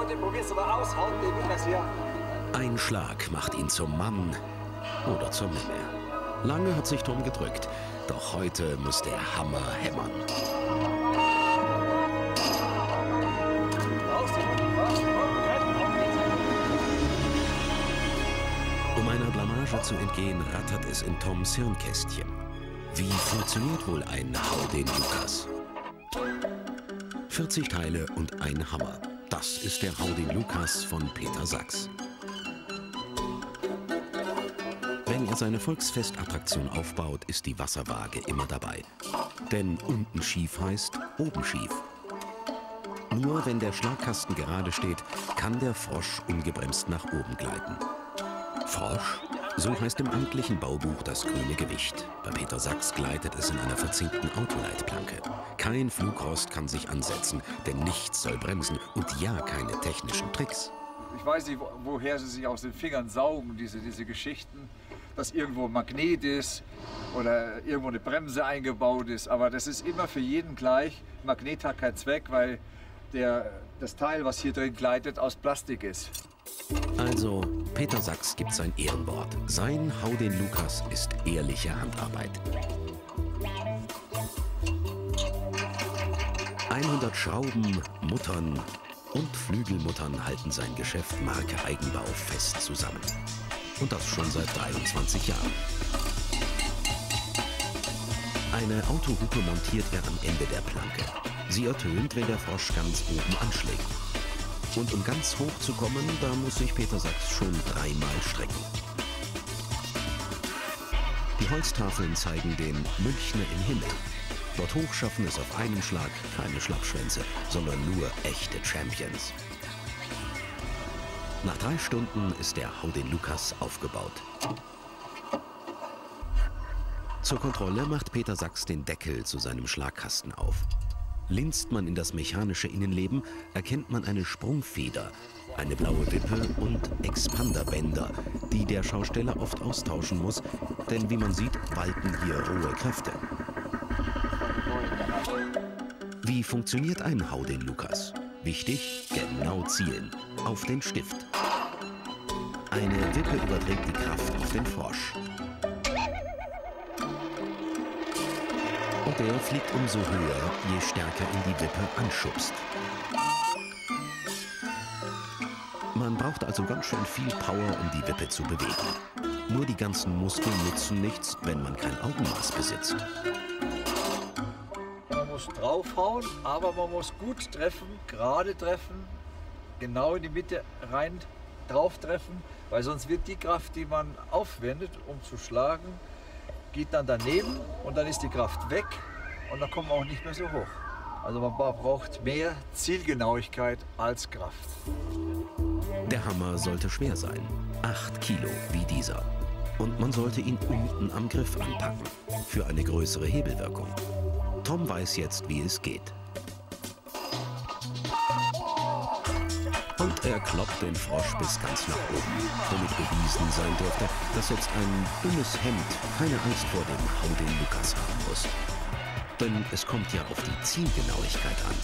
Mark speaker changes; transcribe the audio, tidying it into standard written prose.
Speaker 1: Leute, probier's aber aus, haut den Lukas hier.
Speaker 2: Ein Schlag macht ihn zum Mann oder zur Memme. Lange hat sich Tom gedrückt, doch heute muss der Hammer hämmern. Um einer Blamage zu entgehen, rattert es in Toms Hirnkästchen. Wie funktioniert wohl ein Hau den Lukas? 40 Teile und ein Hammer. Das ist der Hau den Lukas von Peter Sachs. Wenn er seine Volksfestattraktion aufbaut, ist die Wasserwaage immer dabei. Denn unten schief heißt oben schief. Nur wenn der Schlagkasten gerade steht, kann der Frosch ungebremst nach oben gleiten. Frosch? So heißt im amtlichen Baubuch das grüne Gewicht. Bei Peter Sachs gleitet es in einer verzinkten Autoleitplanke. Kein Flugrost kann sich ansetzen, denn nichts soll bremsen und ja keine technischen Tricks.
Speaker 3: Ich weiß nicht, woher sie sich aus den Fingern saugen, diese Geschichten, dass irgendwo ein Magnet ist oder irgendwo eine Bremse eingebaut ist. Aber das ist immer für jeden gleich. Magnet hat keinen Zweck, weil das Teil, was hier drin gleitet, aus Plastik ist.
Speaker 2: Also, Peter Sachs gibt sein Ehrenwort. Sein Hau den Lukas ist ehrliche Handarbeit. 100 Schrauben, Muttern und Flügelmuttern halten sein Geschäft Marke Eigenbau fest zusammen. Und das schon seit 23 Jahren. Eine Autohupe montiert er am Ende der Planke. Sie ertönt, wenn der Frosch ganz oben anschlägt. Und um ganz hoch zu kommen, da muss sich Peter Sachs schon dreimal strecken. Die Holztafeln zeigen den Münchner im Himmel. Dort hoch schaffen es auf einen Schlag keine Schlappschwänze, sondern nur echte Champions. Nach 3 Stunden ist der Hau den Lukas aufgebaut. Zur Kontrolle macht Peter Sachs den Deckel zu seinem Schlagkasten auf. Linst man in das mechanische Innenleben, erkennt man eine Sprungfeder, eine blaue Wippe und Expanderbänder, die der Schausteller oft austauschen muss, denn wie man sieht, walten hier rohe Kräfte. Wie funktioniert ein Hau den Lukas? Wichtig, genau zielen, auf den Stift. Eine Wippe überträgt die Kraft auf den Frosch. Und der fliegt umso höher, je stärker ihn die Wippe anschubst. Man braucht also ganz schön viel Power, um die Wippe zu bewegen. Nur die ganzen Muskeln nützen nichts, wenn man kein Augenmaß besitzt.
Speaker 3: Man muss draufhauen, aber man muss gut treffen, gerade treffen, genau in die Mitte rein drauf treffen, weil sonst wird die Kraft, die man aufwendet, um zu schlagen, geht dann daneben und dann ist die Kraft weg und dann kommt man auch nicht mehr so hoch. Also man braucht mehr Zielgenauigkeit als Kraft.
Speaker 2: Der Hammer sollte schwer sein, 8 Kilo wie dieser. Und man sollte ihn unten am Griff anpacken, für eine größere Hebelwirkung. Tom weiß jetzt, wie es geht. Und er kloppt den Frosch bis ganz nach oben, womit bewiesen sein dürfte, dass jetzt ein dünnes Hemd keine Angst vor dem Hau den Lukas haben muss. Denn es kommt ja auf die Zielgenauigkeit an.